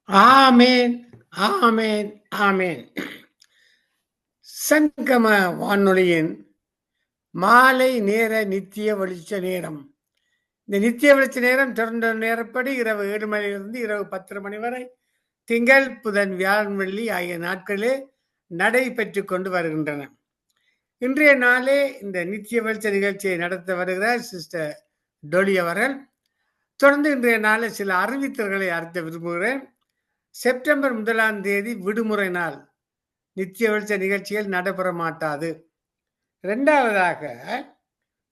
ஆமேன், ஆமேன், ஆமேன். சங்கம வானொலியின் மாலை நேர நித்திய வெளிச்ச நேரம். இந்த நித்திய வெளிச்ச நேரம் தொடர்ந்த நேரப்படி இரவு 7 மணியிலிருந்து இரவு 10 மணி வரை திங்கள், புதன், வியாழன், வெள்ளி ஆகிய நாட்களே நடைபெற்று கொண்டு வருகின்றன. இன்றைய நாளே இந்த நித்திய வெளிச்ச நிகழ்ச்சியை நடத்த வருகிறார் சிஸ்டர் டொலி அவர்கள். தொடர்ந்து இன்றைய நாளை சில அறிவித்தல்களை அறிவிக்க விரும்புகிறேன். செப்டம்பர் 1ஆம் தேதி விடுமுறை நாள். நித்திய வெளிச்ச நிகழ்ச்சிகள் நடைபெற மாட்டாது. 2வதாக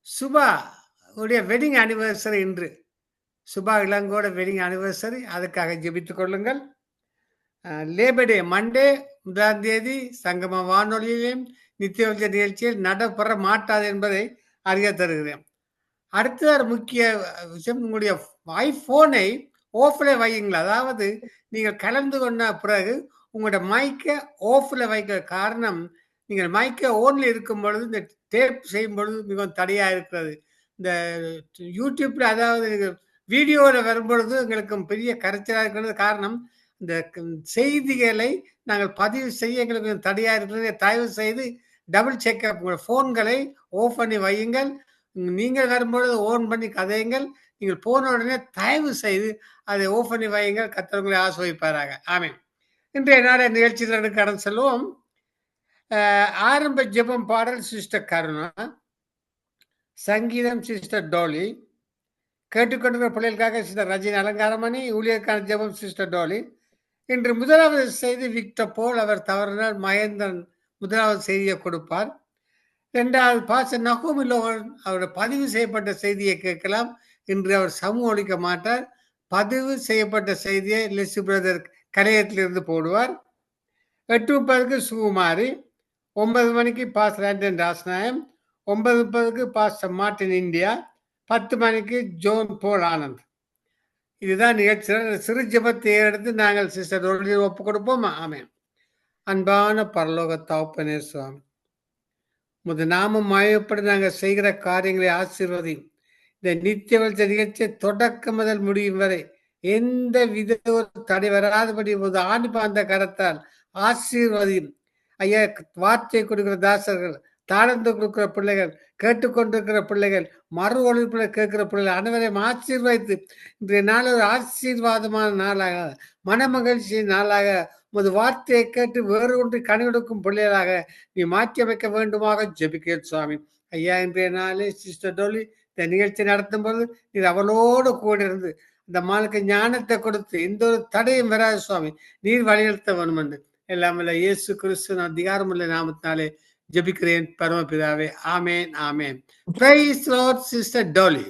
சுபா உடைய வெட்டிங் அனிவர்சரி இன்று. சுபா இளங்கோட வெட்டிங் அனிவர்சரி, அதுக்காக ஜெபித்துக் கொள்ளுங்கள். லேபர் டே மண்டே 1ஆம் தேதி சங்கம வானொலியிலும் நித்திய வெளிச்ச நிகழ்ச்சியில் நடைபெற மாட்டாது என்பதை அறிய தருகிறேன். அடுத்த முக்கிய விஷயம், உங்களுடைய ஐபோனை ஆஃப்ல வையுங்கள். அதாவது நீங்கள் கலந்து கொண்ட பிறகு உங்களோட மைக்கை ஆஃப்ல வைக்கிற காரணம், நீங்கள் மைக்கை ஓன்ல இருக்கும் பொழுது இந்த டேப் செய்யும் பொழுது மிகவும் தடையாக இருக்கிறது. இந்த யூடியூப்ல, அதாவது வீடியோவில் வரும்பொழுது எங்களுக்கு பெரிய கரைச்சலாக இருக்கிறது. காரணம், இந்த செய்திகளை நாங்கள் பதிவு செய்ய எங்களுக்கு தடையாக இருக்கிறது. தயவு செய்து டபுள் செக்அப், உங்கள் ஃபோன்களை ஆஃப் பண்ணி வையுங்கள். நீங்கள் வரும்பொழுது ஓன் பண்ணி கதையுங்கள். நீங்கள் போன உடனே தயவு செய்து அதை ஆஃப் பண்ணி வையுங்கள். கர்த்தர் உங்களை ஆசீர்வதிப்பாராக. ஆமென். இன்றைய நாள நிகழ்ச்சியில் கடந்து செல்வோம். ஆரம்ப ஜெபம் பாடல் சிஸ்டர் கருணா, சங்கீதம் சிஸ்டர் டோலி, கேட்டுக்கொண்டிருக்கிற பிள்ளைகளுக்காக சிஸ்டர் ரஜினி அலங்காரமணி, ஊழியருக்கான ஜெபம் சிஸ்டர் டோலி. இன்று முதலாவது செய்தி விக்டர் போல், அவர் தவறினால் மகேந்திரன் முதலாவது செய்தியை கொடுப்பார். 2வது பாஸ்டர் நகோமி லோகன் அவருடைய பதிவு செய்யப்பட்ட செய்தியை கேட்கலாம். இன்று அவர் சமூக ஒழிக்க மாட்டார். பதிவு செய்யப்பட்ட செய்தியை லெசி பிரதர் கலையத்திலிருந்து போடுவார். 8:30க்கு சுகுமாரி, 9 மணிக்கு பாஸ்டர் ஆண்டன் ராசநாயம், 9:30க்கு பாஸ்டர் மார்டின் இந்தியா, 10 மணிக்கு ஜோன் போல் ஆனந்த். இதுதான் நிகழ்ச்சி. சிறு ஜெபத்தை எடுத்து நாங்கள் சிஸ்டர் ஒப்பு கொடுப்போம். ஆமென். அன்பான பரலோக தகப்பனே சுவாமி, உமது நாமம் மயப்படி நாங்கள் செய்கிற காரியங்களை ஆசீர்வதி. இந்த நித்திய வெளிச்ச நிகழ்ச்சியை தொடக்கம் முதல் முடியும் வரை எந்த வித ஒரு தடை வராதபடி ஒரு ஆண்டு பாந்த கரத்தால் ஆசீர்வதியும். ஐயா, வார்த்தை கொடுக்கிற தாசர்கள், தாழ்ந்து கொடுக்கிற பிள்ளைகள், கேட்டுக்கொண்டிருக்கிற பிள்ளைகள், மறு ஒழிப்புல கேட்கிற பிள்ளைகள் அனைவரையும் ஆசீர்வதித்து இன்றைய நாள் ஒரு ஆசீர்வாதமான நாளாக, மனமகிழ்ச்சி நாளாக, உமது வார்த்தையை கேட்டு வேறு ஒன்று கனிவெடுக்கும் பிள்ளைகளாக நீ மாற்றி அமைக்க வேண்டுமாக ஜெபிக்கிறேன் சுவாமி. ஐயா, இன்றைய நாளே சிஸ்டர் டோலி இந்த நிகழ்ச்சி நடத்தும் போது நீர் அவளோடு கூட இருந்து இந்த மாலுக்கு ஞானத்தை கொடுத்து எந்த ஒரு தடையும் வராது சுவாமி. நீர் வழிநடத்த வேணும் என்று எல்லாம் இயேசு கிறிஸ்து அதிகாரமுள்ள நாமத்தினாலே ஜெபிக்கிறேன் பரமபிதாவே. ஆமேன், ஆமேன். Praise Lord sister Dolly.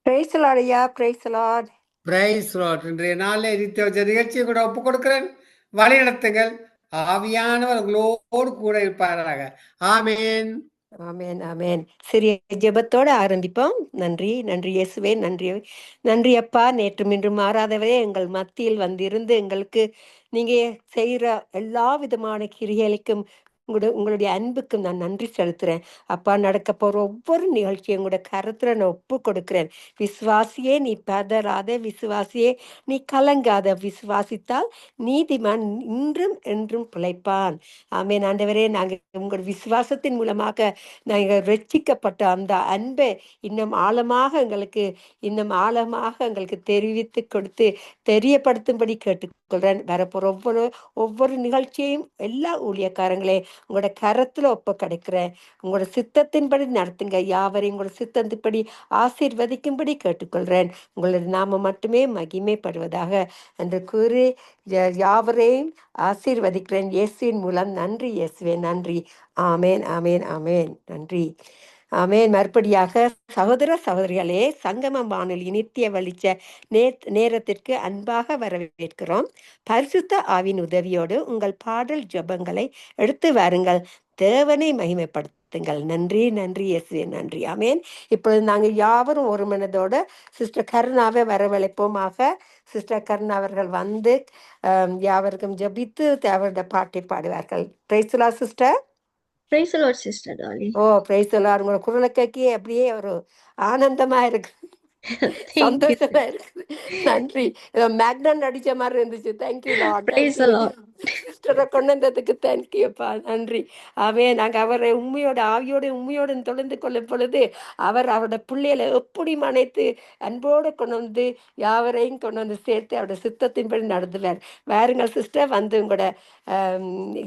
Praise the Lord ஐயா, praise the Lord. Praise Lord. இன்றைய நாளே நிகழ்ச்சியை கூட ஒப்பு கொடுக்கிறேன். வழி நடத்துங்கள். ஆவியானவர் உங்களோடு கூட இருப்பாராக. ஆமேன், ஆமேன், ஆமேன். சிறிய ஜெபத்தோடு ஆரம்பிப்போம். நன்றி, நன்றி இயேசுவே, நன்றி, நன்றி அப்பா. நேற்றும் இன்றும் மாறாதவரே, எங்கள் மத்தியில் வந்திருந்து எங்களுக்கு நீங்க செய்கிற எல்லா விதமான கிரியைகளுக்கும் உங்களுடைய அன்புக்கும் நான் நன்றி செலுத்துறேன் அப்பா. நடக்க போற ஒவ்வொரு நிகழ்ச்சியும் உங்களோட கருத்துல நான் ஒப்பு கொடுக்கிறேன். விசுவாசியே நீ பதறாத, விசுவாசியே நீ கலங்காத, விசுவாசித்தால் நீதிமான் இன்றும் என்றும் பிழைப்பான். ஆமேன். ஆண்டவரே, நாங்கள் உங்கள் விசுவாசத்தின் மூலமாக நாங்கள் ரட்சிக்கப்பட்ட அந்த அன்பை இன்னும் ஆழமாக எங்களுக்கு தெரிவித்து கொடுத்து தெரியப்படுத்தும்படி கேட்டுக்கொள்றேன். வரப்போற ஒவ்வொரு நிகழ்ச்சியையும் எல்லா ஊழியக்காரங்களே உங்களோட கரத்துல ஒப்ப கிடைக்கிறேன். உங்களோட சித்தத்தின்படி நடத்துங்க. யாவரையும் உங்களோட சித்தத்தின்படி ஆசீர்வதிக்கும்படி கேட்டுக்கொள்றேன். உங்களோட நாம மட்டுமே மகிமைப்படுவதாக என்று கூறி யாவரையும் ஆசீர்வதிக்கிறேன் இயேசுவின் மூலம். நன்றி இயேசுவே, நன்றி. ஆமேன், ஆமேன், ஆமேன். நன்றி, ஆமேன். மறுபடியாக சகோதர சகோதரிகளே, சங்கமம் வானொலி நித்திய வெளிச்ச நேரத்திற்கு அன்பாக வரவேற்கிறோம். பரிசுத்த ஆவின் உதவியோடு உங்கள் பாடல் ஜபங்களை எடுத்து வாருங்கள். தேவனை மகிமைப்படுத்துங்கள். நன்றி, நன்றி இயேசுவே, நன்றி. ஆமேன். இப்பொழுது நாங்கள் யாவரும் ஒரு மனதோட சிஸ்டர் கருணாவை வரவழைப்போமாக. சிஸ்டர் கருணா அவர்கள் வந்து யாவருக்கும் ஜபித்து அவருடைய பாட்டை பாடுவார்கள். Praise the Lord sister. Praise the Lord, Sister Dolly. ஓ, பிரைஸ் தி லார்ட். உங்களோட குரலை கேட்க அப்படியே ஒரு ஆனந்தமா இருக்கு. Thank you. சந்தோஷமா இருக்குது. நன்றி. ஏதோ மேக்னான் அடிச்ச மாதிரி இருந்துச்சு. Thank you Lord. Praise the Lord. சிஸ்டரை கொண்டு வந்ததுக்கு தேங்க்யூப்பா. நன்றி. நாங்க அவரை உண்மையோட ஆவியோட உண்மையோடு தொலைந்து கொள்ளும் பொழுது அவரோட பிள்ளைகளை எப்படி மனைத்து அன்போடு கொண்டு வந்து யாவரையும் கொண்டு வந்து சேர்த்து அவருடைய சித்தத்தின்படி நடத்துவார். வாருங்கள் சிஸ்டர், வந்து உங்களோட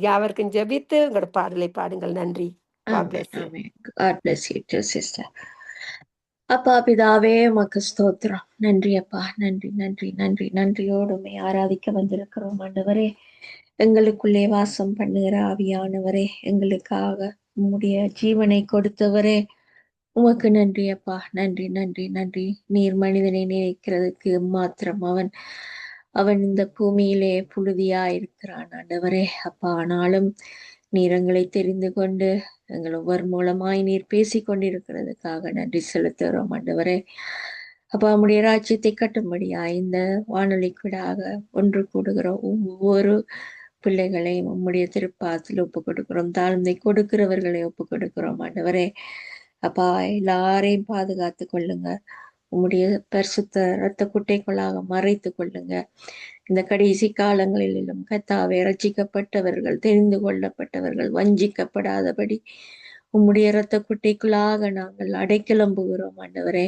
யாவருக்கும் ஜெபித்து உங்களோட பாடலை பாடுங்கள். நன்றி. God Amen. bless you. Amen. God bless you too, sister. அப்பா பிதாவே உமக்கு ஸ்தோத்திரம். நன்றி அப்பா, நன்றி நன்றி நன்றி. நன்றியோடுமே ஆராதிக்க வந்திருக்கிறோம் ஆண்டவரே. எங்களுக்குள்ளே வாசம் பண்ணுகிற ஆவியானவரே, எங்களுக்காக உம்முடைய ஜீவனை கொடுத்தவரே, உமக்கு நன்றி அப்பா. நன்றி நன்றி நன்றி. நீர் மனிதனை நினைக்கிறதுக்கு மாத்திரம் அவன் இந்த பூமியிலே புழுதியா இருக்கிறான் ஆண்டவரே அப்பா. ஆனாலும் நீர் எங்களை தெரிந்து கொண்டு எங்கள் ஒவ்வொரு மூலமாய் நீர் பேசி கொண்டிருக்கிறதுக்காக நன்றி செலுத்துகிறோம் ஆண்டவரே அப்பா. உம்முடைய ராஜ்யத்தை கட்டும்படியா இந்த வானொலிக்கூடாக ஒன்று கூடுகிற ஒவ்வொரு பிள்ளைகளையும் உம்முடைய திருப்பாத்தில் ஒப்பு கொடுக்கிறோம். தாழ்ந்தை கொடுக்கிறவர்களை ஒப்பு கொடுக்கிறோம் ஆண்டவரே அப்பா. எல்லாரையும் பாதுகாத்து கொள்ளுங்க. உம்முடைய பரிசுத்த இரத்த குட்டைக்குள்ளாக மறைத்து கொள்ளுங்க. இந்த கடைசி காலங்களிலும் கர்த்தாவே, ரட்சிக்கப்பட்டவர்கள், தெரிந்து கொள்ளப்பட்டவர்கள் வஞ்சிக்கப்படாதபடி உம்முடைய இரத்த குட்டைக்குள்ளாக நாங்கள் அடைக்கலம்புகிறோம் ஆண்டவரே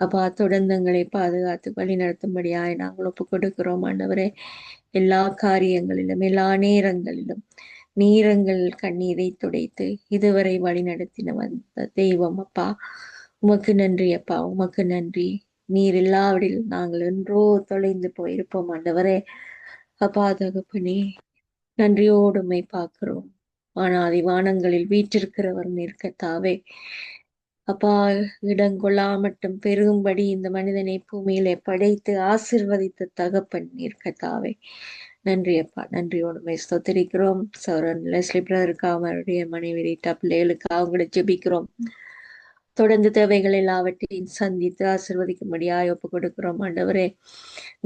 அப்பா. தொடர்ந்தங்களை பாதுகாத்து வழி நடத்தும்படியாய் நாங்கள் ஒப்பு கொடுக்கிறோம் ஆண்டவரே. எல்லா காரியங்களிலும் எல்லா நேரங்களிலும் நீரங்கள் கண்ணீரை துடைத்து இதுவரை வழி நடத்தின வந்த தெய்வம் அப்பா. உமக்கு நன்றி அப்பா, உமக்கு நன்றி. நீர் இல்லாவிடில் நாங்கள் என்றோ தொலைந்து போயிருப்போம் ஆண்டவரே அப்பா. தகப்பனே, நன்றியோடுமை பார்க்கிறோம். வானாதி வானங்களில் வீற்றிருக்கிறவர் நீர் கர்த்தாவே அப்பா. இடங்கொள்ளாமட்டும் பெருகும்படி இந்த மனிதனை பூமியிலே படைத்து ஆசிர்வதித்த தகப்பன் நீர் கர்த்தாவே. நன்றி அப்பா, நன்றியோடுமை ஸ்தோத்திரிக்கிறோம். சௌரன் லெஸ்லி பிரதருக்காக, அவருடைய மனைவி ரீட்டா பிள்ளைகளுக்காக அவங்களை ஜெபிக்கிறோம். தொடர்ந்து தேவைகள் எல்லாவற்றையும் சந்தித்து ஆசிர்வதிக்கும்படியாய் ஒப்பு கொடுக்கிறோம் ஆண்டவரே.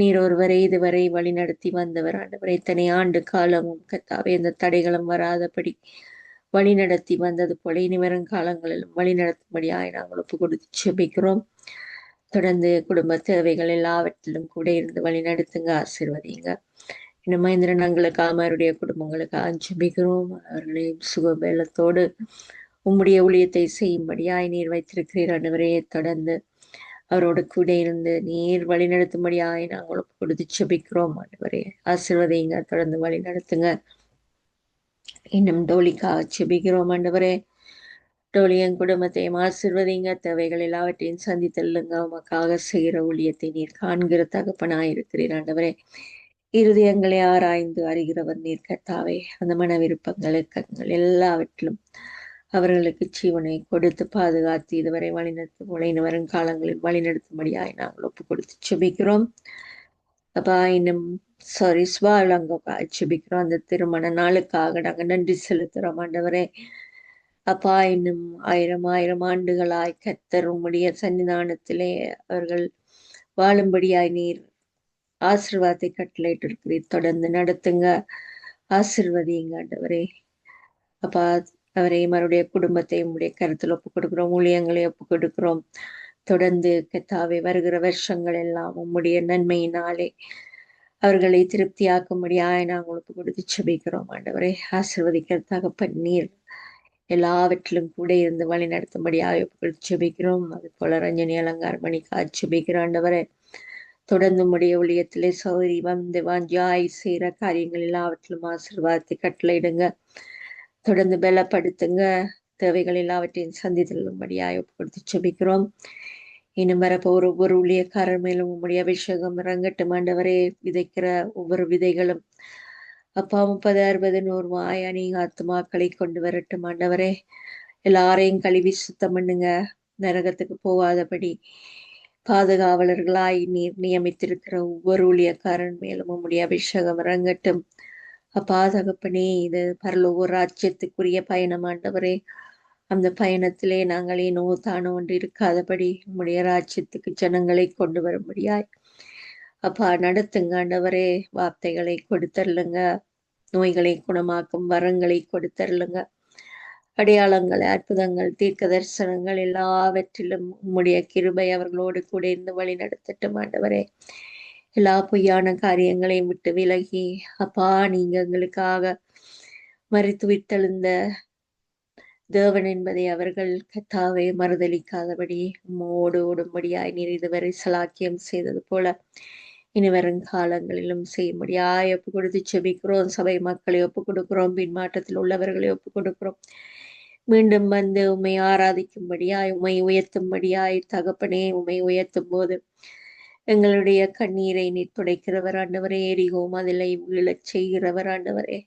நீர் ஒருவரை இதுவரை வழி நடத்தி வந்தவர் ஆண்டவரே. இத்தனை ஆண்டு காலமும் கர்த்தாவே இந்த தடைகளும் வராதபடி வழி நடத்தி வந்தது போல இனி வரும் காலங்களிலும் வழி நடத்தும்படியாய் நாங்கள் ஒப்பு கொடுத்து ஜெபிக்கிறோம். தொடர்ந்து குடும்ப தேவைகள் எல்லாவற்றிலும் கூட இருந்து வழி நடத்துங்க, ஆசிர்வதிங்க. இன்னும் மகேந்திரன் அவருடைய குடும்பங்களுக்காக ஜெபிக்கிறோம். அவர்களை சுகபலத்தோடு உம்முடைய ஊழியத்தை செய்யும்படியாய் நீர் வைத்திருக்கிறீர் ஆண்டவரே. தொடர்ந்து அவரோடு கூட இருந்து நீர் வழி நடத்தும்படியாய் நாங்கள் கொடுத்து ஜெபிக்கிறோம் ஆண்டவரே. ஆசீர்வதிங்க, தொடர்ந்து வழி நடத்துங்க. இன்னும் டோலிக்காக ஜெபிக்கிறோம் ஆண்டவரே. டோலியன் குடும்பத்தையும் ஆசீர்வதிங்க. தேவைகள் எல்லாவற்றையும் சந்தித்தல்லுங்க. உமக்காக செய்கிற ஊழியத்தை நீர் காண்கிற தகப்பனாயிருக்கிறீர் ஆண்டவரே. இருதயங்களை ஆராய்ந்து அறிகிறவர் நீர் கர்த்தாவே. அந்த மன விருப்பங்களுக்கு எல்லாவற்றிலும் அவர்களுக்கு ஜீவனை கொடுத்து பாதுகாத்து இதுவரை வழிநடத்தும் உழைந்து வரும் காலங்களில் வழிநடத்தும்படியாய் நாங்கள் ஒப்பு கொடுத்து ஜெபிக்கிறோம் அப்பா. இன்னும் ஸ்வாலங்கா ஜெபிக்கிறோம். அந்த திருமண நாளுக்காக நாங்கள் நன்றி செலுத்துகிறோம் ஆண்டவரே அப்பா. இன்னும் ஆயிரம் ஆயிரம் ஆண்டுகளாய் கர்த்தர் உம்முடைய சன்னிதானத்திலே அவர்கள் வாழும்படியாய் நீர் ஆசீர்வாதத்தை கட்டளையிட்டு இருக்கிறீர். தொடர்ந்து நடத்துங்க, ஆசீர்வதிங்க ஆண்டவரே அப்பா. அவரையும் அவருடைய குடும்பத்தையும் உடைய கருத்தில் ஒப்பு கொடுக்கிறோம். ஊழியங்களை ஒப்பு கொடுக்கிறோம். தொடர்ந்து கர்த்தாவே வருகிற வருஷங்கள் எல்லாம் உம்முடைய நன்மையினாலே அவர்களை திருப்தியாக்கும்படியாய் நாங்கள் ஒப்பு கொடுத்து ஜெபிக்கிறோம் ஆண்டவரை. ஆசீர்வதிக்கிறதுக்காக பன்னீர் எல்லாவற்றிலும் கூட இருந்து வழி நடத்தும்படியாக ஒப்பு கொடுத்து ஜெபிக்கிறோம். அது போல ரஞ்சனி அலங்காரமணிக்கா ஜெபிக்கிற ஆண்டவரை. தொடர்ந்து உடைய ஊழியத்திலே சௌரி வந்து வாஞ்சாய் செய்கிற காரியங்கள் எல்லாவற்றிலும் ஆசீர்வாதத்தை கட்டளையிடுங்க. தொடர்ந்து பலப்படுத்துங்க. தேவைகள் எல்லாவற்றையும் சந்தித்தலும்படியாய் ஒப்பு கொடுத்து ஜெபிக்கிறோம். இன்னும் வரப்போ ஒவ்வொரு ஊழியக்காரர் மேலும் உம்முடைய அபிஷேகம் இறங்கட்டும் ஆண்டவரே. விதைக்கிற ஒவ்வொரு விதைகளும் அப்பா 30, 60, 100 அநேக ஆத்துமாக்களை கொண்டு வரட்டும் ஆண்டவரே. எல்லாரையும் கழுவி சுத்தம் பண்ணுங்க. நரகத்துக்கு போகாதபடி பாதுகாவலர்களாய் நீர் நியமித்திருக்கிற ஒவ்வொரு ஊழியக்காரன் மேலும் உம்முடைய அபிஷேகம் இறங்கட்டும் அப்பா. தகப்பனே, இது பரலோக ராஜ்யத்துக்குரிய பயணம் ஆண்டவரே. அந்த பயணத்திலே நாங்கள் ஏனோ தானோ ஒன்று இருக்காதபடி உம்முடைய ராஜ்யத்துக்கு ஜனங்களை கொண்டு வரும்படியாய் அப்பா நடத்துங்க ஆண்டவரே. வார்த்தைகளை கொடுத்தருளுங்க. நோய்களை குணமாக்கும் வரங்களை கொடுத்தருளுங்க அடையாளங்கள், அற்புதங்கள், தீர்க்க தரிசனங்கள் எல்லாவற்றிலும் உம்முடைய கிருபை அவர்களோடு கூட இருந்து வழி நடத்தட்டும் ஆண்டவரே. எல்லா பொய்யான காரியங்களையும் விட்டு விலகி, அப்பா நீங்க எங்களுக்காக மரித்து விட்டெழுந்த தேவன் என்பதை அவர்கள் கர்த்தாவே மறுதலிக்காதபடி உம்மோடு ஓடும்படியாய் நீர் இதுவரை சலாக்கியம் செய்தது போல இனி வரும் காலங்களிலும் செய்யும்படியாய் ஒப்பு கொடுத்து செபிக்கிறோம். சபை மக்களை ஒப்பு கொடுக்கிறோம், பின்மாற்றத்தில் உள்ளவர்களை ஒப்பு கொடுக்கிறோம். மீண்டும் வந்து உம்மை ஆராதிக்கும்படியாய், உம்மை உயர்த்தும்படியாய் தகப்பனே, உம்மை உயர்த்தும் போது எங்களுடைய கண்ணீரை நீர் துடைக்கிறவர் ஆண்டவரே, எரிகோம் அதிலை வீழச் செய்கிறவர் ஆண்டவரே.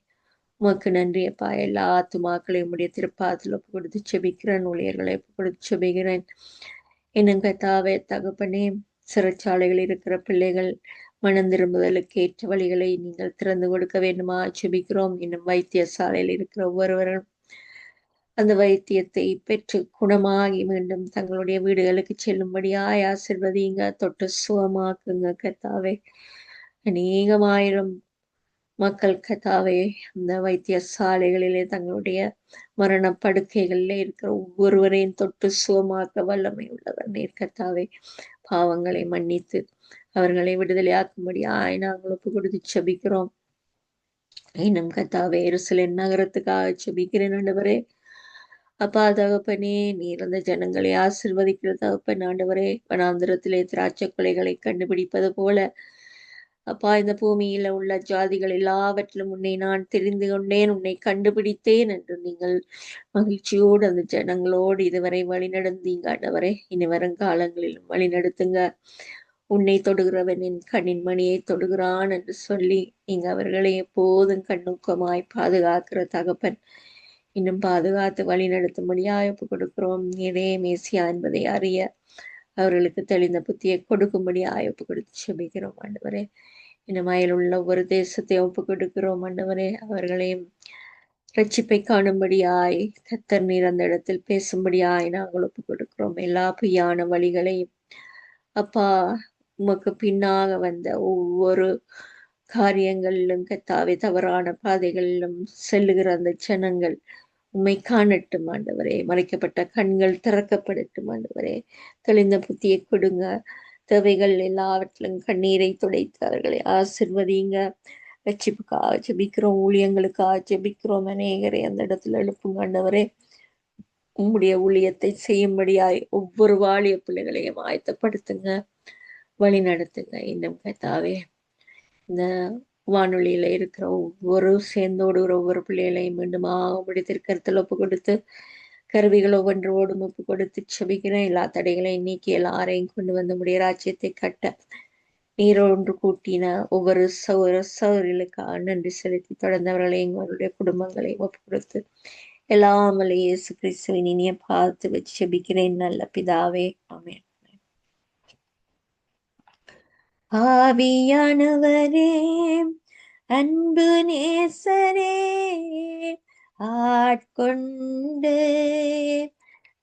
உமக்கு நன்றி அப்பா. எல்லா ஆத்துமாக்களையும் உம்முடைய திருப்பாதத்தில் ஒப்பு கொடுத்து செபிக்கிறேன், ஊழியர்களை ஒப்பு கொடுத்து செபிக்கிறேன். இன்னும் கர்த்தாவே தகப்பனே, சிறைச்சாலைகள் இருக்கிற பிள்ளைகள் மனம் திரும்புதலுக்கு ஏற்ற வழிகளை நீங்கள் திறந்து கொடுக்க வேண்டுமா செபிக்கிறோம். இன்னும் வைத்தியசாலையில் இருக்கிற ஒவ்வொருவரும் அந்த வைத்தியத்தை பெற்று குணமாகி மீண்டும் தங்களுடைய வீடுகளுக்கு செல்லும்படியாய் ஆசீர்வதிங்க, தொட்டு சுகமாக்குங்க கர்த்தாவே. அநேகமாயிரம் மக்கள் கர்த்தாவே அந்த வைத்தியசாலைகளிலே தங்களுடைய மரண படுக்கைகளிலே இருக்கிற ஒவ்வொருவரையும் தொட்டு சுகமாக்க வல்லமை உள்ளவர் நீர் கர்த்தாவே. பாவங்களை மன்னித்து அவர்களை விடுதலையாக்கும்படியாய் நாங்கள் ஒப்பு கொடுத்து செபிக்கிறோம். இன்னும் கர்த்தாவே எருசலேம் நகரத்துக்காக செபிக்கிறேன் ஆண்டவரே. அப்பா தகப்பனே, நீர் அந்த ஜனங்களை ஆசீர்வதிக்கிற தகப்பன் ஆண்டவரே. வனாந்திரத்திலே திராட்சை கொலைகளை கண்டுபிடிப்பது போல அப்பா இந்த பூமியில உள்ள ஜாதிகள் எல்லாவற்றிலும் உன்னை நான் தெரிந்து கொண்டேன், உன்னை கண்டுபிடித்தேன் என்று நீங்கள் மகிழ்ச்சியோடு அந்த ஜனங்களோடு இதுவரை வழி நடந்தீங்க ஆண்டவரே. இனி வரும் காலங்களிலும் வழி நடத்துங்க. உன்னை தொடுகிறவன் என் கண்ணின் மணியை தொடுகிறான் என்று சொல்லி நீங்க அவர்களை எப்போதும் கண்ணுக்கமாய் பாதுகாக்கிற தகப்பன். இன்னும் பாதுகாத்து வழி நடத்தும்படியாய் ஒப்பு கொடுக்கிறோம். நீரே மேசியா என்பதை அறிய அவர்களுக்கு தெளிந்த புத்தியை கொடுக்கும்படியாய் ஒப்பு கொடுத்து செபிக்கிறோம் ஆண்டவரே. இன்னும் அயலுள்ள ஒரு தேசத்தை ஒப்பு கொடுக்கிறோம் ஆண்டவரே. அவர்களையும் ரட்சிப்பை காணும்படியாய் கர்த்தர் நீர் அந்த இடத்தில் பேசும்படியாய் நாங்கள் ஒப்பு கொடுக்கிறோம். எல்லா பொய்யான வழிகளையும் அப்பா உமக்கு பின்னாக வந்த ஒவ்வொரு காரியங்களிலும் கர்த்தாவே தவறான பாதைகளிலும் செல்லுகிற அந்த ஜனங்கள் உம்மை காணட்டும் ஆண்டவரே. மறைக்கப்பட்ட கண்கள் திறக்கப்படட்டும் ஆண்டவரே. தெளிந்த புத்தியை கொடுங்க. தேவைகள் எல்லாவற்றிலும் கண்ணீரை துடைத்து அவர்களை ஆசிர்வதிங்க. ரட்சிப்புக்காக ஜெபிக்கிறோம், ஊழியங்களுக்காக ஜெபிக்கிறோம். அநேகரை அந்த இடத்துல எழுப்புங்க ஆண்டவரே. உம்முடைய ஊழியத்தை செய்யும்படியாய் ஒவ்வொரு வாலிய பிள்ளைகளையும் ஆயத்தப்படுத்துங்க, வழி நடத்துங்க. இன்னும் கர்த்தாவே இந்த வானொலியில இருக்கிற ஒவ்வொரு சேர்ந்தோடுகிற ஒவ்வொரு பிள்ளைகளையும் மீண்டுமா உம்முடைய திருக்கரத்தில் ஒப்பு கொடுத்து கருவிகள் ஒவ்வொன்றோடும் ஒப்பு கொடுத்து செபிக்கிறேன். எல்லா தடைகளையும் நீக்கி எல்லாரையும் கொண்டு வந்து உம்முடைய ராஜ்யத்தை கட்ட நீரொன்று கூட்டின ஒவ்வொரு சௌரியலுக்காக நன்றி செலுத்தி தொடர்ந்தவர்களையும் அவருடைய குடும்பங்களையும் ஒப்பு கொடுத்து எல்லாம் இயேசு கிறிஸ்துவின் இனிய பார்த்து வச்சு செபிக்கிறேன் நல்ல பிதாவே, ஆமென். ஆவியானவரே, அன்பு நேசரே, ஆட்கொண்டு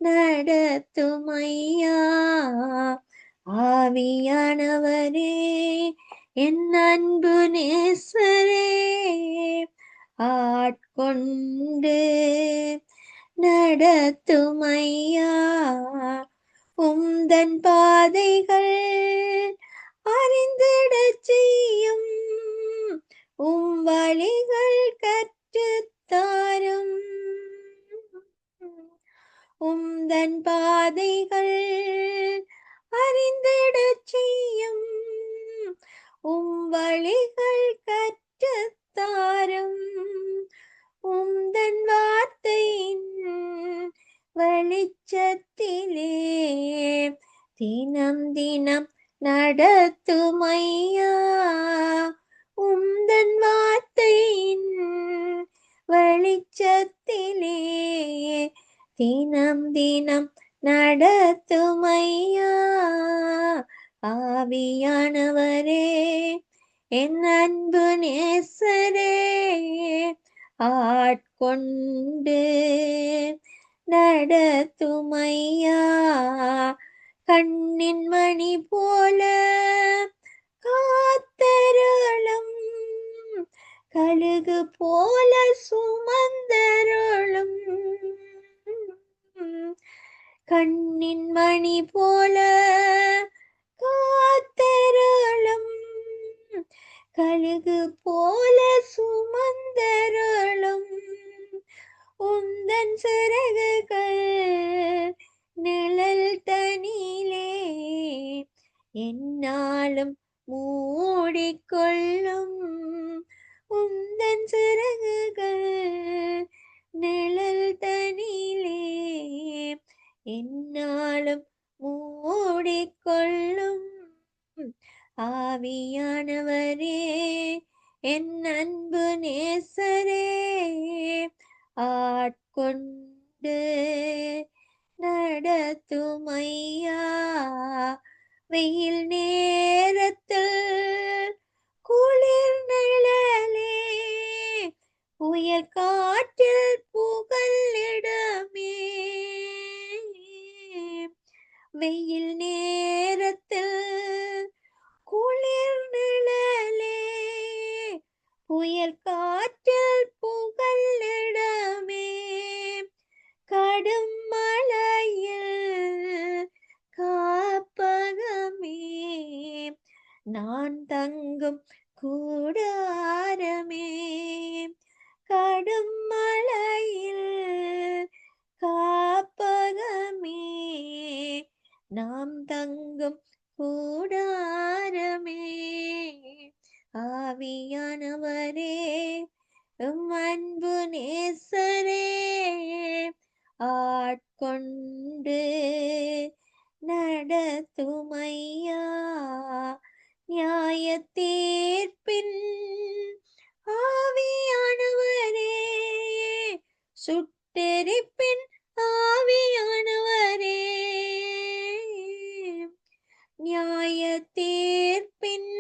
நடத்தும் ஐயா. ஆவியானவரே, என் அன்பு நேசரே, ஆட்கொண்டு நடத்தும் ஐயா. உந்தன் பாதைகள் அறிந்திடச் செய்யும், உம் வழிகள் கற்றுத்தாரும். உந்தன் பாதைகள் அறிந்திடச் செய்யும், உம் வழிகள் கற்றுத்தாரும். உந்தன் வார்த்தையின் வெளிச்சத்திலே தினம் தினம் நடத்தும் ஐயா. உந்தன் வார்த்தையின் வெளிச்சத்திலே தினம் தினம் நடத்தும் ஐயா. ஆவியானவரே, என் அன்பு நேசரே, ஆட்கொண்டு நடத்தும் ஐயா. கண்ணின் மணி போல காத்தருளும், கழுகு போல சுமந்தருளும். கண்ணின் மணி போல காத்தருளும், கழுகு போல சுமந்தருளும், உந்தன் சிறகுகள் நிழல் தனிலே என்னாலும் மூடிக்கொள்ளும், உந்தன் சிறகுகள் நிழல் தனிலே என்னாலும் மூடிக்கொள்ளும். ஆவியானவரே என் அன்பு நேசரே, ஆட்கொண்டு நடத்துமையா, வெயில் நேரத்தில் குளிர் நிழலே, புயல் காற்றில் புகலிடமே, வெயில் நேரத்தில் குளிர் நிழலே, புயல் காற்றில் புகலிடமே, கடும் மழையில் காப்பகமே, நான் தங்கும் கூடாரமே, கடும் மழையில் காப்பகமே, நாம் தங்கும் கூடாரமே. ஆவியானவரே உம் அன்பு நேசரே, ஆட்கொண்டு நடத்துமையா, நியாய தீர்ப்பின் ஆவியானவரே, சுட்டெரிப்பின் ஆவியானவரே, நியாய தீர்ப்பின்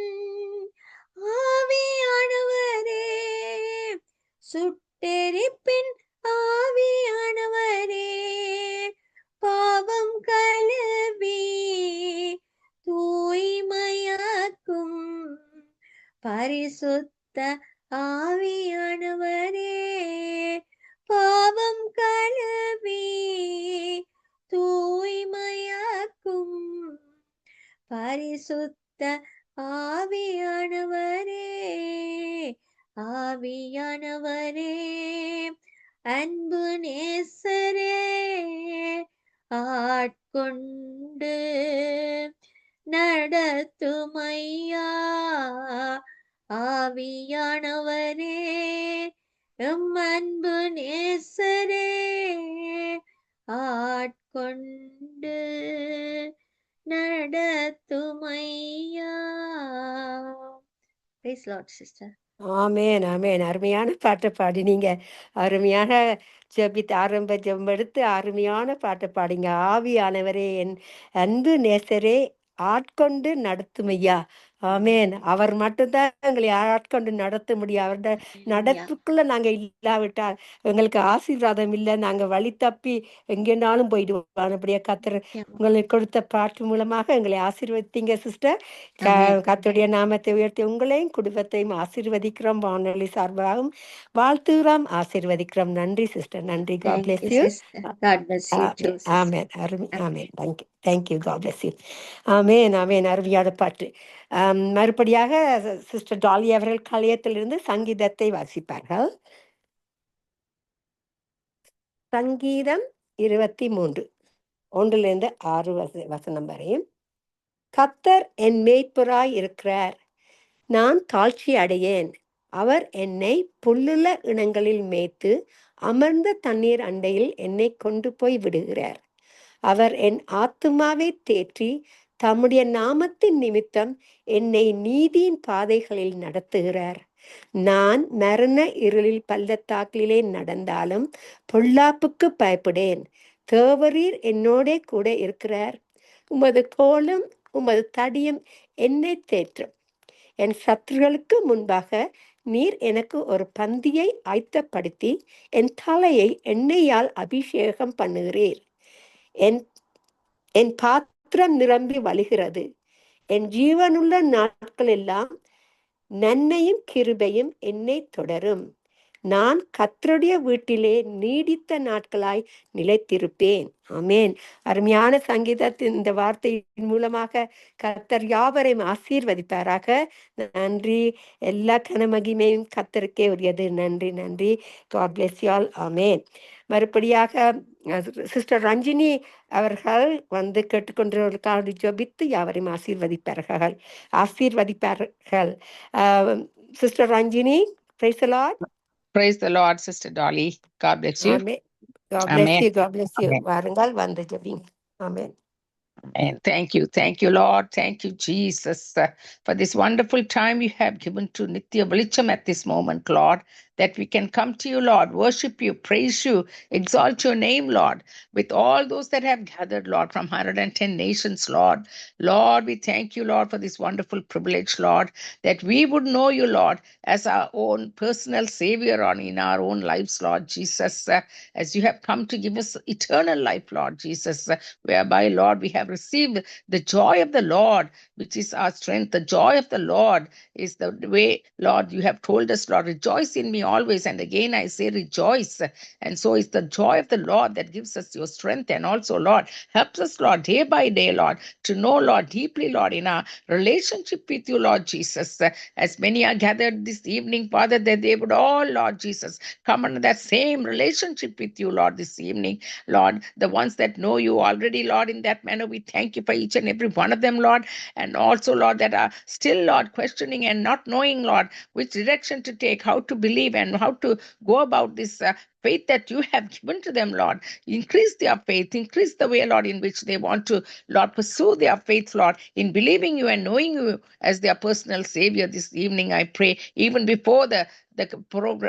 ஆவியானவரே, சுட்டெரிப்பின் ஆவியானவரே, பாவம் கழுவி தூய்மையாக்கும் பரிசுத்த ஆவியானவரே, பாவம் கழுவி தூய்மையாக்கும் பரிசுத்த ஆவியானவரே, ஆவியானவரே அன்பு நேசரே, ஆட்கொண்டு நடத்துமையா, ஆவியானவரே எம் அன்பு நேசரே, ஆட்கொண்டு நடத்துமையா. Praise Lord, sister. ஆமேன் ஆமேன். அருமையான பாட்டை பாடினீங்க. அருமையான ஆரம்ப ஜெபம் எடுத்து அருமையான பாட்டை பாடிங்க. ஆவியானவரே என் அன்பு நேசரே, ஆட்கொண்டு நடத்துமையா. ஆமேன். அவர் மட்டும்தான் எங்களை ஆட்கொண்டு நடத்த முடியும். அவருடைய நடப்புக்குள்ள நாங்க இல்லாவிட்டால் எங்களுக்கு ஆசீர்வாதம் இல்லை. நாங்க வழி தப்பி எங்கேனாலும் போயிடுவோம். அப்படியே கத்தர் உங்களுக்கு கொடுத்த பாட்டு மூலமாக எங்களை ஆசீர்வதித்தீங்க சிஸ்டர். கர்த்தருடைய நாமத்தை உயர்த்தி உங்களையும் குடும்பத்தையும் ஆசீர்வதிக்கிறோம். வானொலி சார்பாகவும் வாழ்த்துகிறோம், ஆசீர்வதிக்கிறோம். நன்றி சிஸ்டர், நன்றி. God bless you. Amen. Amen. Thank you. God bless you. ஆமென் ஆமென். அருமையான பாட்டு. மறுபடியாக சிஸ்டர் டாலி அவர்கள் கலையத்திலிருந்து சங்கீதத்தை வாசிப்பார்கள். சங்கீதம் 23 1-6 வசனம் வரையும். கர்த்தர் என் மேய்ப்பராய் இருக்கிறார், நான் தாழ்ச்சி அடையேன். அவர் என்னை புல்லுள்ள இனங்களில் மேய்த்து அமர்ந்த தண்ணீர் அண்டையில் என்னை கொண்டு போய் விடுகிறார். அவர் என் ஆத்துமாவை தேற்றி தம்முடைய நாமத்தின் நிமித்தம் என்னை நீதியின் பாதைகளில் நடத்துகிறார். நான் மரண இருளில் பள்ளத்தாக்கிலே நடந்தாலும் பொல்லாப்புக்கு பயப்படேன். தேவரீர் என்னோட கூட இருக்கிறார். உமது கோலும் உமது தடியும் என்னை தேற்றும். என் சத்துருக்களுக்கு முன்பாக நீர் எனக்கு ஒரு பந்தியை ஆயத்தப்படுத்தி என் தலையை எண்ணெயால் அபிஷேகம் பண்ணுகிறீர். என் பாத்திரம் நிரம்பி வழிகிறது. என் ஜீவனுள்ள நாட்கள் எல்லாம் நன்மையும் கிருபையும் என்னை தொடரும். நான் கர்த்தருடைய வீட்டிலே நீடித்த நாட்களாய் நிலைத்திருப்பேன். ஆமென். அருமையான சங்கீதத்தின் இந்த வார்த்தையின் மூலமாக கர்த்தர் யாவரையும் ஆசீர்வதிப்பாராக. நன்றி. எல்லா கனமகிமையும் கர்த்தருக்கே உரியது. நன்றி, நன்றி. God bless you all. ஆமென். மறுபடியாக சிஸ்டர் ரஞ்சினி அவர்கள் வந்து கேட்டுக்கொண்டவர்களுக்காக ஜெபித்து யாவரையும் ஆசீர்வதிப்பார்கள். Sister Ranjini, praise the Lord. Praise the Lord, Sister Dolly. God bless you. Amen. God bless Amen. you. God bless you. Amen. வாருங்கள் வந்து ஜெபிங்க. ஆமென். And thank you, Lord. Thank you, Jesus, for this wonderful time you have given to Nitya Velicham at this moment, Lord, that we can come to you, Lord, worship you, praise you, exalt your name, Lord, with all those that have gathered, Lord, from 110 nations, Lord. Lord, we thank you, Lord, for this wonderful privilege, Lord, that we would know you, Lord, as our own personal Savior in our own lives, Lord Jesus, as you have come to give us eternal life, Lord Jesus, whereby, Lord, we have received the joy of the Lord, which is our strength. The joy of the Lord is the way, Lord, you have told us, Lord, rejoice in me always. And again, I say rejoice. And so it's the joy of the Lord that gives us your strength. And also, Lord, helps us, Lord, day by day, Lord, to know, Lord, deeply, Lord, in our relationship with you, Lord Jesus. As many are gathered this evening, Father, that they would all, Lord Jesus, come under that same relationship with you, Lord, this evening. Lord, the ones that know you already, Lord, in that manner, we thank you for each and every one of them, Lord. And also, Lord, that are still, Lord, questioning and not knowing, Lord, which direction to take, how to believe, and how to go about this faith that you have given to them, Lord. Increase their faith, increase the way, Lord, in which they want to, Lord, pursue their faith, Lord, in believing you and knowing you as their personal Savior this evening, I pray, even before the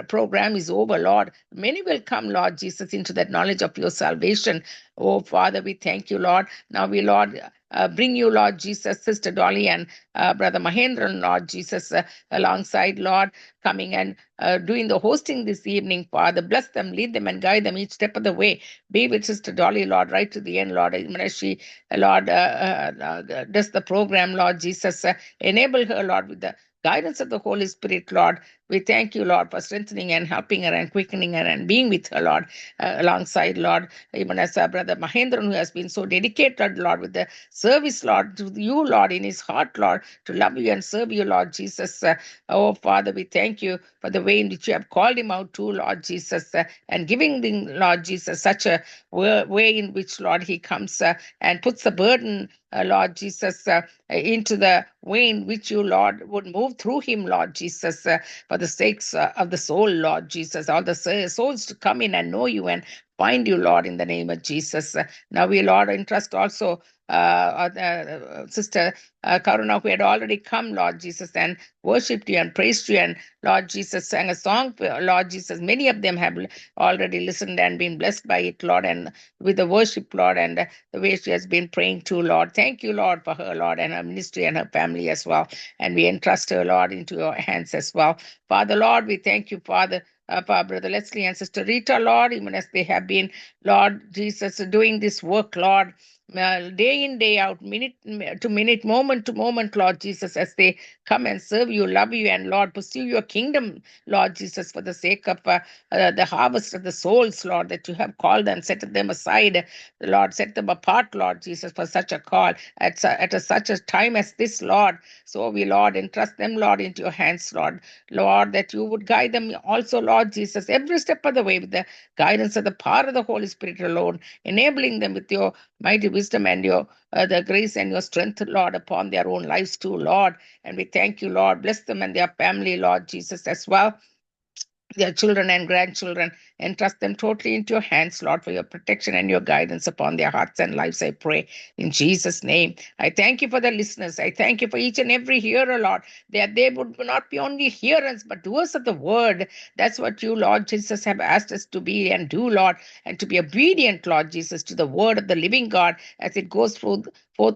program is over, Lord. Many will come, Lord Jesus, into that knowledge of your salvation. Oh, Father, we thank you, Lord. Now we, Lord, bring you, Lord Jesus, Sister Dolly and Brother Mahendran, Lord Jesus, alongside, Lord, coming and doing the hosting this evening, Father. Bless them, lead them, and guide them each step of the way. Be with Sister Dolly, Lord, right to the end, Lord. Even as she, Lord, does the program, Lord Jesus, enable her, Lord, with the guidance of the Holy Spirit, Lord. We thank you, Lord, for strengthening and helping her and quickening her and being with her, Lord, alongside, Lord, even as our Brother Mahendran, who has been so dedicated, Lord, with the service, Lord, to you, Lord, in his heart, Lord, to love you and serve you, Lord Jesus. Oh, Father, we thank you for the way in which you have called him out to, Lord Jesus, and giving him, Lord Jesus, such a way in which, Lord, he comes and puts the burden, Lord Jesus, into the way in which you, Lord, would move through him, Lord Jesus, for the sakes of the soul, Lord Jesus, all the souls to come in and know you and find you, Lord, in the name of Jesus. Now we, Lord, entrust also Sister Karuna, who had already come, Lord Jesus, and worshipped you and praised you, and Lord Jesus sang a song, Lord Jesus. Many of them have already listened and been blessed by it, Lord, and with the worship, Lord, and the way she has been praying too, Lord. Thank you, Lord, for her, Lord, and her ministry and her family as well. And we entrust her, Lord, into your hands as well. Father, Lord, we thank you, Father, for Brother Leslie and Sister Rita, Lord, even as they have been, Lord Jesus, doing this work, Lord, day in, day out, minute to minute, moment to moment, Lord Jesus, as they come and serve you, love you, and Lord, pursue your kingdom, Lord Jesus, for the sake of the harvest of the souls, Lord, that you have called and set them aside, Lord, set them apart, Lord Jesus, for such a call at such a time as this, Lord. So we, Lord, entrust them, Lord, into your hands, Lord, that you would guide them also, Lord Jesus, every step of the way with the guidance of the power of the Holy Spirit alone, enabling them with your mighty wisdom and your the grace and your strength, Lord, upon their own lives too, Lord. And we thank you, Lord. Bless them and their family, Lord Jesus, as well, their children and grandchildren, and trust them totally into your hands, Lord, for your protection and your guidance upon their hearts and lives, I pray, in Jesus' name. I thank you for the listeners. I thank you for each and every hearer, Lord, that they would not be only hearers, but doers of the word. That's what you, Lord Jesus, have asked us to be and do, Lord, and to be obedient, Lord Jesus, to the word of the living God as it goes forth,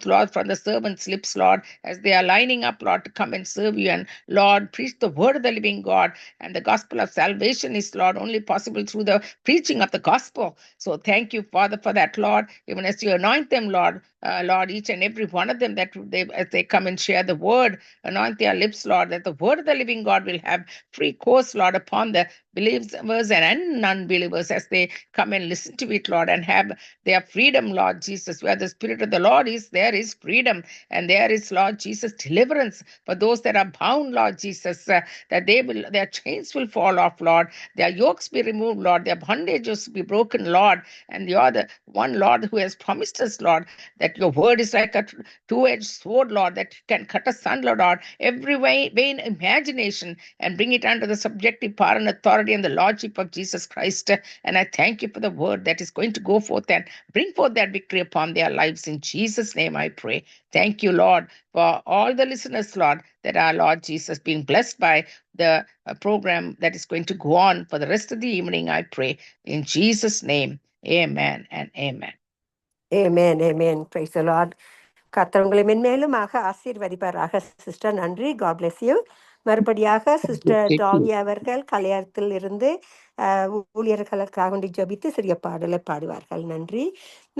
Lord, from the servants' lips, Lord, as they are lining up, Lord, to come and serve you and, Lord, preach the word of the living God. And the gospel of salvation is, Lord, only possible through the preaching of the gospel. So thank you, Father, for that, Lord, even as you anoint them, Lord, Lord, each and every one of them, that as they come and share the word, anoint their lips, Lord, that the word of the living God will have free course, Lord, upon the believers and non-believers as they come and listen to it, Lord, and have their freedom, Lord Jesus. Where the Spirit of the Lord is, there is freedom, and there is, Lord Jesus, deliverance for those that are bound, Lord Jesus, that their chains will fall off, Lord, their yokes be removed, Lord, their bondages be broken, Lord. And you're the one, Lord, who has promised us, Lord, that your word is like a two-edged sword, Lord, that can cut asunder, Lord, every vain imagination and bring it under the subjective power and authority and the lordship of Jesus Christ. And I thank you for the word that is going to go forth and bring forth that victory upon their lives. In Jesus' name I pray. Thank you, Lord, for all the listeners, Lord, that are, Lord Jesus, being blessed by the program that is going to go on for the rest of the evening, I pray. In Jesus' name, amen and amen. Amen, amen. Praise the Lord. கர்த்தர் உங்களை மென்மேலுமாக ஆசீர்வதிப்பாராக. Sister, நன்றி. God bless you. மறுபடியாக sister Dolly அவர்கள் கல்யாணத்தில் இருந்து ஊழியர்களுக்காக வேண்டி ஜபித்து சிறிய பாடலை பாடுவார்கள். நன்றி.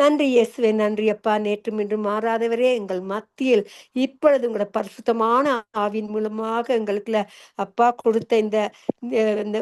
நன்றி இயேசுவே, நன்றி அப்பா. நேற்றும் இன்றும் மாறாதவரே, எங்கள் மத்தியில் இப்பொழுது உங்களோட பரிசுத்தமான ஆவின் மூலமாக எங்களுக்குள்ள அப்பா கொடுத்த இந்த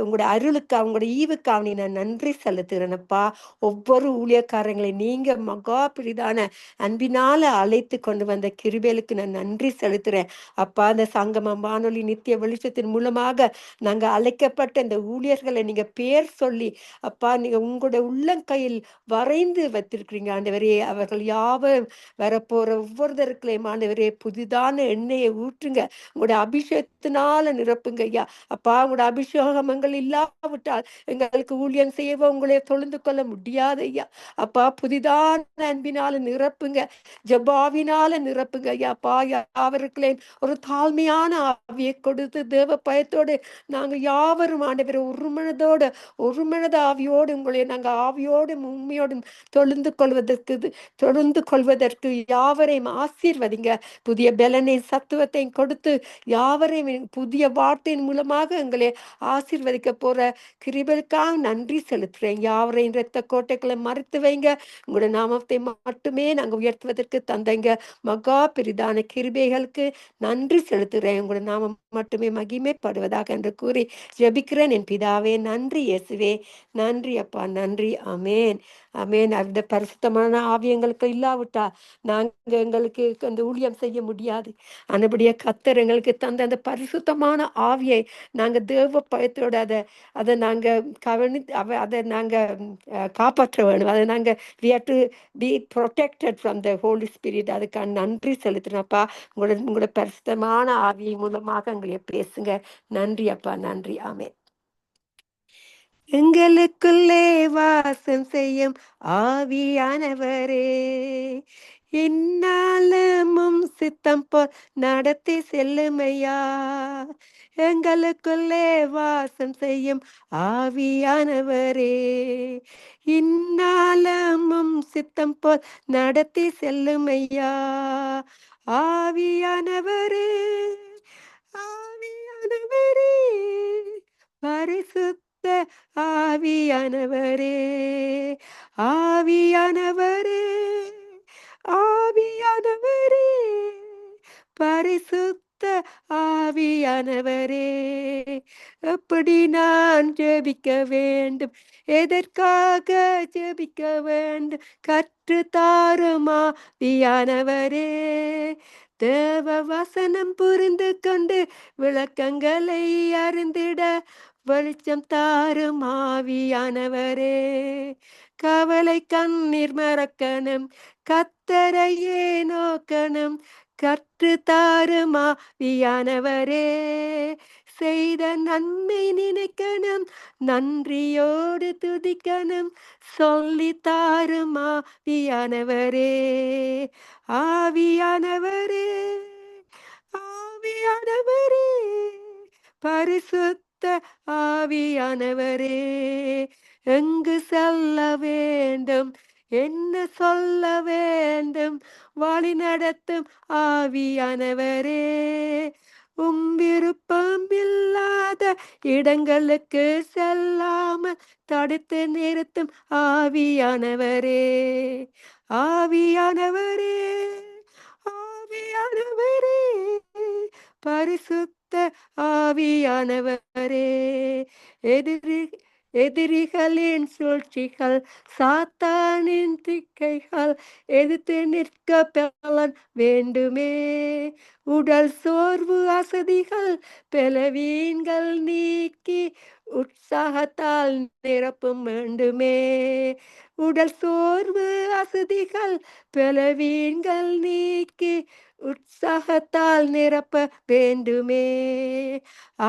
உங்களோட அருளுக்கு, அவங்களோட ஈவுக்கு நான் நன்றி செலுத்துகிறேனப்பா. ஒவ்வொரு ஊழியக்காரங்களை நீங்க மகா பிரிதான அன்பினால அழைத்து கொண்டு வந்த கிருபேலுக்கு நான் நன்றி செலுத்துறேன் அப்பா. அந்த சங்கமம் வானொலி நித்திய வெளிச்சத்தின் மூலமாக நாங்க அழைக்கப்பட்ட இந்த ஊழியர்களை நீங்க பேர் சொல்லி அப்பா, நீங்க உங்களுடைய உள்ளங்கையில் வரைந்து வைத்திருக்கிறீங்க ஆண்டவரே. அவர்கள் யாவரும் வரப்போற ஒவ்வொருத்தருக்களையும் ஆண்டவரே புதிதான எண்ணெயை ஊற்றுங்க. உங்களுடைய அபிஷேகத்தினால நிரப்புங்க ஐயா. அப்பா, உங்களோட அபிஷேகங்கள் இல்லாவிட்டால் எங்களுக்கு ஊழியம் செய்யவோ உங்களை தொழுந்து கொள்ள முடியாது ஐயா. அப்பா, புதிதான அன்பினால நிரப்புங்க, ஜபாவினால நிரப்புங்க ஐயா. அப்பா, யாவருக்களே ஒரு தாழ்மையான ஆவியை கொடுத்து தேவ பயத்தோடு நாங்க யாவரும் ஆண்டவரை ஒரு மனத ஆவியோடு உங்களை நாங்க ஆவியோடும் உண்மையோடும் தொழுந்து கொள்வதற்கு யாவரையும் ஆசீர்வதிங்க. புதிய பலனை சத்துவத்தையும் கொடுத்து யாவரையும் புதிய வார்த்தையின் மூலமாக எங்களை ஆசீர்வதிக்க போற கிருபைக்காக நன்றி செலுத்துறேன். யாவரையும் இரத்த கோட்டைகளை மறைத்து வைங்க. உங்களோட நாமத்தை மட்டுமே நாங்க உயர்த்துவதற்கு தந்தங்க மகா பெரிதான கிருபைகளுக்கு நன்றி செலுத்துகிறேன். உங்களோட நாமம் மட்டுமே மகிமைப்படுவதாக என்று கூறி ஜெபிக்கிறேன் என் பிதாவே. நன்றி இயேசுவே, நன்றி அப்பா, நன்றி. அமேன், அமேன். அந்த பரிசுத்தமான ஆவியங்களுக்கு இல்லாவிட்டா நாங்க எங்களுக்கு அந்த ஊழியம் செய்ய முடியாது. அந்தபடியே கர்த்தர் எங்களுக்கு தந்த அந்த பரிசுத்தமான ஆவியை நாங்க தேவ பயத்தோட அதை நாங்க அதை நாங்க காப்பாற்ற வேணும். அதை நாங்க we have to be protected from the Holy Spirit. அதுக்கான நன்றி செலுத்தினப்பா. உங்களோட பரிசுத்தமான ஆவியை மூலமாக எங்களை பேசுங்க. நன்றி அப்பா, நன்றி. ஆமென். எங்களுக்குள்ளே வாசம் செய்யும் ஆவியானவரே, இந்நாளமும் சித்தம் போல் நடத்தி செல்லுமையா. எங்களுக்குள்ளே வாசம் செய்யும் ஆவியானவரே, இந்நாளமும் சித்தம் போல் நடத்தி செல்லுமையா. ஆவியானவரே, ஆவியானவரே, பரிசுத்த ஆவியானவரே, ஆவியானவரே, ஆவியானவரே, பரிசுத்த ஆவியானவரே, எப்படி நான் ஜெபிக்க வேண்டும், எதற்காக ஜெபிக்க வேண்டும், கற்று தாரும் ஆவியானவரே. தேவ வசனம் புரிந்து கொண்டு விளக்கங்களை அறிந்திட வெளிச்சம் தாரும் ஆவியானவரே. கவலை கண்ணீர் மறக்கணும், கர்த்தரையே நோக்கணும், கற்று தாரும் ஆவியானவரே. செய்த நன்மை நினைக்கணும், நன்றியோடு துதிக்கணும், சொல்லி தாரும் ஆவியானவரே. ஆவியானவரே, ஆவியானவரே, பரிசுத்த ஆவியானவரே, எங்கு செல்ல வேண்டும், என்ன சொல்ல வேண்டும், வழி நடத்தும் ஆவியானவரே. விருப்பம் இல்லாத இடங்களுக்கு செல்லாமல் தடுத்து நிறுத்தும் ஆவியானவரே. ஆவியானவரே, ஆவியானவரே, பரிசுத்த ஆவியானவரே, எதிரி எதிரிகளின் சூழ்ச்சிகள், சாத்தானின் திக்கைகள் எதிர்த்து நிற்க பலன் வேண்டுமே. உடல் சோர்வு அசதிகள் பலவீன்கள் நீக்கி உற்சாகத்தால் நிரப்பும் வேண்டுமே. உடல் சோர்வு அசதிகள் பலவீன்கள் நீக்கி உற்சாகத்தால் நிரப்ப வேண்டுமே.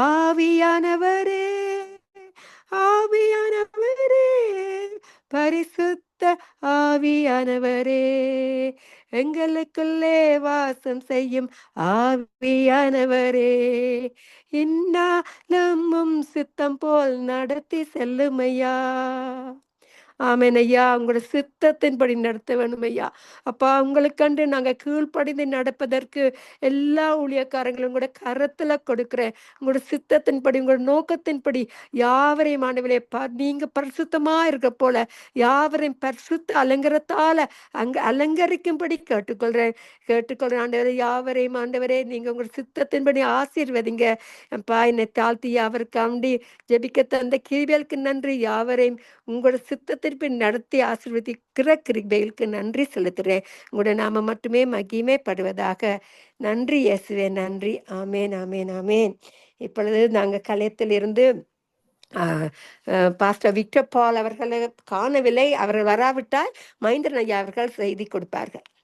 ஆவியானவரே, ஆவியானவரே, பரிசுத்த ஆவியானவரே, எங்களுக்குள்ளே வாசம் செய்யும் ஆவியானவரே, இந்நாளும் சித்தம் போல் நடத்தி செல்லுமையா. ஆமென் ஐயா, உங்களோட சித்தத்தின்படி நடத்த வேணும் ஐயா. அப்பா, உங்களுக்கண்டு நாங்கள் கீழ்ப்படிந்து நடப்பதற்கு எல்லா ஊழியக்காரங்களும் கூட கரத்துல கொடுக்குறேன். உங்களோட சித்தத்தின்படி, உங்களோட நோக்கத்தின்படி யாவரையும் ஆண்டவரே, நீங்க பரிசுத்தமா இருக்க போல யாவரையும் பரிசுத்த அலங்காரத்தால அலங்கரிக்கும்படி கேட்டுக்கொள்றேன் ஆண்டவரே. யாவரையும் ஆண்டவரே, நீங்க உங்களோட சித்தத்தின்படி ஆசீர்வதிங்க. அப்பா, என்னை தாழ்த்தி யாவருக்காண்டி ஜெபிக்க தந்த கிருபைகளுக்கு நன்றி. யாவரையும் உங்களோட சித்தத்தின்படி நடத்தி ஆசீர்வதிக்கிற கிருபைகளுக்கு நன்றி செலுத்துறேன். உங்களோட நாம மட்டுமே மகிமைப்படுவதாக. நன்றி இயேசுவே, நன்றி. ஆமேன், ஆமேன், ஆமேன். இப்பொழுது நாங்கள் கலையத்திலிருந்து பாஸ்டர் விக்டர் பால் அவர்களை காணவில்லை. அவர்கள் வராவிட்டால் மகேந்திரன் ஐயா அவர்கள் செய்தி கொடுப்பார்கள்.